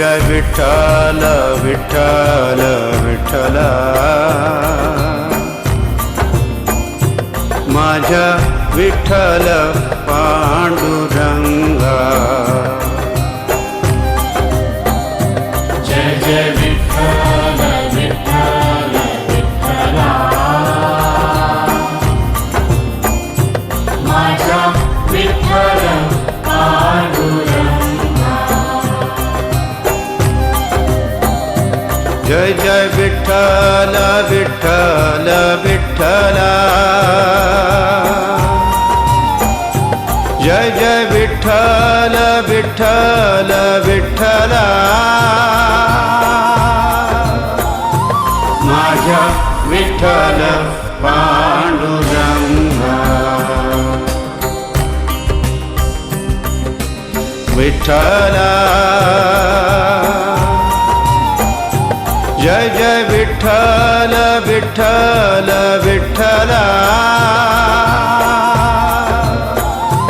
जय विठ्ठल विठ्ठल विठ्ठला माझ्या विठ्ठल पांडुरंगा जय जय विठ्ठल विठ्ठल विठ्ठला माझ्या विठ्ठल पांडुरंगा जय जय विठ्ठल विठ्ठल विठ्ठला जय जय विठ्ठल विठ्ठल विठ्ठला माझ्या विठ्ठल पांडुरंगा विठ्ठला जय जय विठ्ठल विठ्ठल विठ्ठला